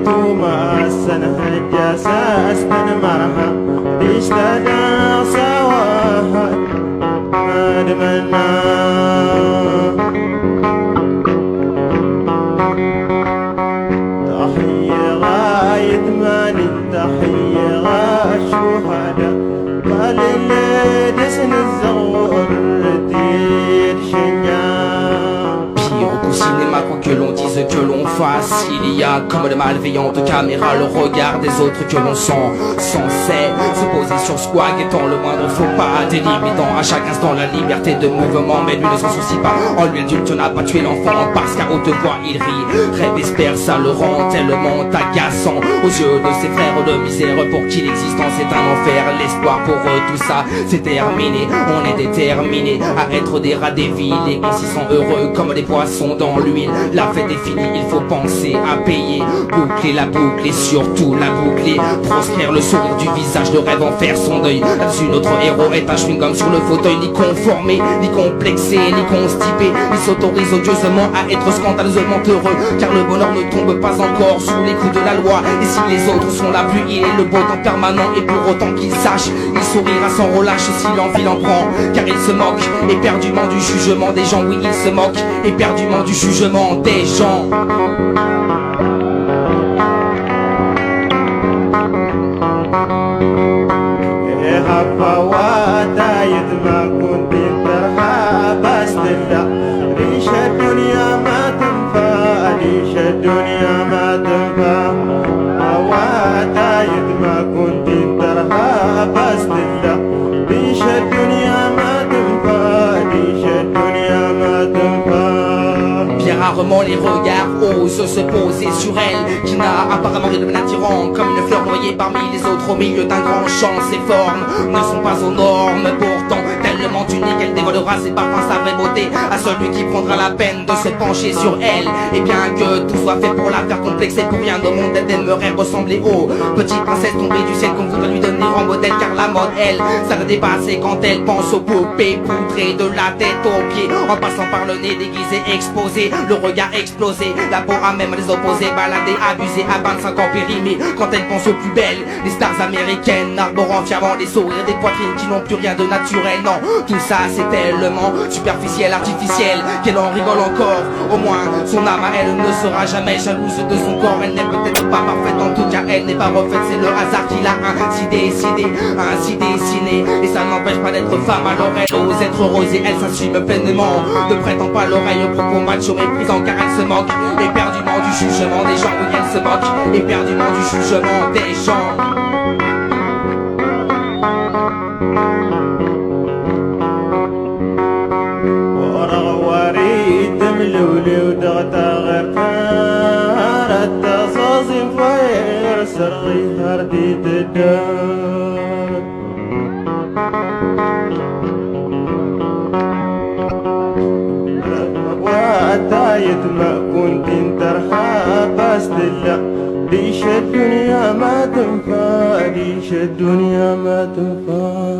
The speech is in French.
توما السنة الجاساس تنمرها تشتدى سواها أدمنا تحية غاية مالي تحية غاية الشهداء قال اللي دسن الزغور تير شنجان. Au cinéma, quoi que l'on dise, que l'on fasse, il y a comme de malveillantes caméras le regard des autres que l'on sent censé se poser sur squag étant le moindre faux pas, délimitant à chaque instant la liberté de mouvement. Mais lui ne s'en soucie pas, en lui adulte n'a pas tué l'enfant parce qu'à haute voix il rit, rêve, espère, ça le rend tellement agaçant aux yeux de ses frères de misère pour qui l'existence est un enfer. L'espoir pour eux tout ça c'est terminé, on est déterminé à être des rats des villes et on s'y sent heureux comme des poissons dans l'huile. La fête est finie, il faut penser à payer, boucler la boucle et surtout la boucler, proscrire le sourire du visage, le rêve en faire son deuil. Là-dessus notre héros est un chewing-gum sur le fauteuil, ni conformé, ni complexé, ni constipé. Il s'autorise odieusement à être scandaleusement heureux, car le bonheur ne tombe pas encore sous les coups de la loi. Et si les autres sont la pluie, il est le beau temps permanent. Et pour autant qu'il sache, il sourira sans relâche si l'envie l'en prend, car il se moque éperdument du jugement des gens. Oui, il se moque éperdument du jugement des gens. هفواتا يدمع كنت ترها بس تلا ريش الدنيا ما تنفع ريش الدنيا ما تنفع هواتا يدمع كنت ترها بس تلا ريش الدنيا ما تنفع ريش الدنيا ما تنفع. Bien rarement les regards osent se poser sur elle, qui n'a apparemment rien de bien attirant, comme une fleur noyée parmi les autres au milieu d'un grand champ. Ses formes ne sont pas aux normes, pourtant tellement unique qu'elle dévoilera ses parfums, sa vraie beauté à celui qui prendra la peine de se pencher sur elle. Et bien que tout soit fait pour la faire complexer, pour rien au monde elle aimerait ressembler aux petites princesses tombées du ciel qu'on voudrait lui donner en modèle, car la mode elle, ça l'a dépassé quand elle pense aux poupées poudrées de la tête aux pieds, en passant par le nez déguisé, exposé, le regard explosé, la peau à même les opposés, baladée, abusée à 25 ans périmée. Quand elle pense aux plus belles, les stars américaines, arborant fièrement les sourires des poitrines qui n'ont plus rien de naturel. Non, tout ça c'est tellement superficiel, artificiel, qu'elle en rigole encore. Au moins son âme à elle ne sera jamais jalouse de son corps. Elle n'est peut-être pas parfaite, en tout cas elle n'est pas refaite. C'est le hasard qui l'a ainsi décidé, ainsi dessiné. Et ça n'empêche pas d'être femme, alors elle ose être heureuse et elle s'assume pleinement. Ne prétend pas l'oreille aux propos macho méprisant, car elle se moque éperdument du jugement des gens. Oui, elle se moque éperdument du jugement des gens. ملولي ودغتا غير كانت تصاصم فير سرغي هردي تدار وعتايت ما كنت انترها بس دلا ليش الدنيا ما تنفع ليش الدنيا ما تنفع.